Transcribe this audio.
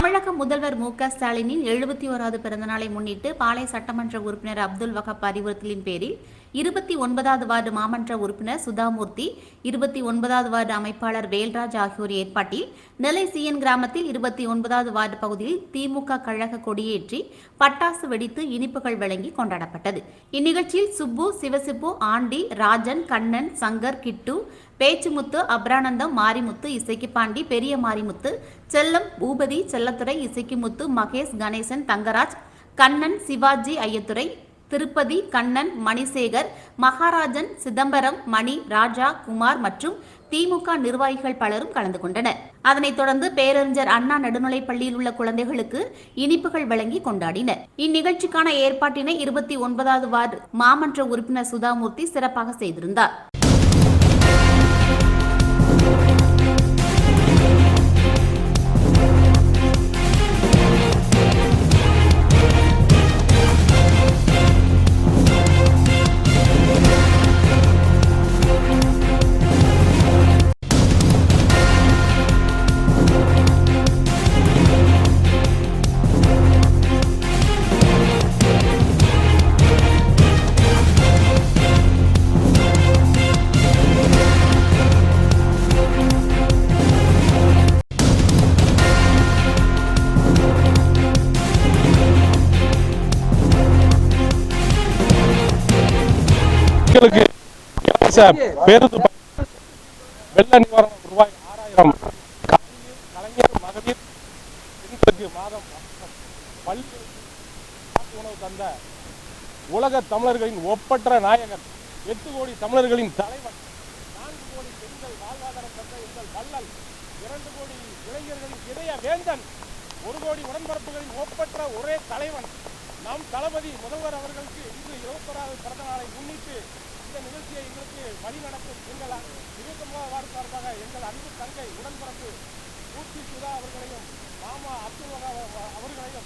தமிழக முதல்வர் மு.க. ஸ்டாலினின் 71வது பிறந்தநாளை முன்னிட்டு பாளை சட்டமன்ற உறுப்பினர் அப்துல் வஹாப் அறிவுறுத்தலின் பேரில் 29வது வார்டு மாமன்ற உறுப்பினர் சுதாமூர்த்தி, 29வது வார்டு அமைப்பாளர் வேல்ராஜ் ஆகியோர் ஏற்பாட்டில் நெல்லை சிஎன் கிராமத்தில் 29வது வார்டு பகுதியில் திமுக கழக கொடியேற்றி பட்டாசு வெடித்து இனிப்புகள் வழங்கி கொண்டாடப்பட்டது. இந்நிகழ்ச்சியில் சுப்பு, சிவசிப்பு, ஆண்டி, ராஜன், கண்ணன், சங்கர், கிட்டு, பேச்சுமுத்து, அப்ரானந்தம், மாரிமுத்து, இசைக்கு பாண்டி, பெரிய மாரிமுத்து, செல்லம், பூபதி, செல்லத்துறை, இசைக்கு முத்து, மகேஷ், கணேசன், தங்கராஜ், கண்ணன், சிவாஜி, ஐயத்துறை, திருப்பதி, கண்ணன், மணிசேகர், மகாராஜன், சிதம்பரம், மணி, ராஜா, குமார் மற்றும் திமுக நிர்வாகிகள் பலரும் கலந்து கொண்டனர். அதனைத் தொடர்ந்து பேரறிஞர் அண்ணா நடுநிலைப் பள்ளியில் உள்ள குழந்தைகளுக்கு இனிப்புகள் வழங்கி கொண்டாடினர். இந்நிகழ்ச்சிக்கான ஏற்பாட்டினை 29வது வார்டு மாமன்ற உறுப்பினர் சுதாமூர்த்தி சிறப்பாக செய்திருந்தார். பேருந்து வெள்ள நிவாரணம் ரூபாய் 6000, கலைஞர் மகளிர் பெண்களுக்கு மாதம் பள்ளி உணவு தந்த உலக தமிழர்களின் ஒப்பற்ற நாயகன், 8 கோடி தமிழர்களின் தலைவன், 4 கோடி பெண்கள் வாழ்வாதாரம் தந்த எங்கள் வள்ளல், 2 கோடி இளைஞர்களின் இதய வேந்தன், 1 கோடி உடன்பரப்புகளின் ஒப்பற்ற ஒரே தலைவன் நம் தளபதி முதல்வர் அவர்களுக்கு இன்று 21வது பிறந்த நாளை முன்னிட்டு இந்த நிகழ்ச்சியை எங்களுக்கு வழிநடத்தும் எங்கள் 29வது வார்டு சார்பாக எங்கள் அன்பு தங்கை உடன்பரப்பு ஊட்டி சுதா அவர்களையும் மாமா அப்துல் வஹாப் அவர்களையும்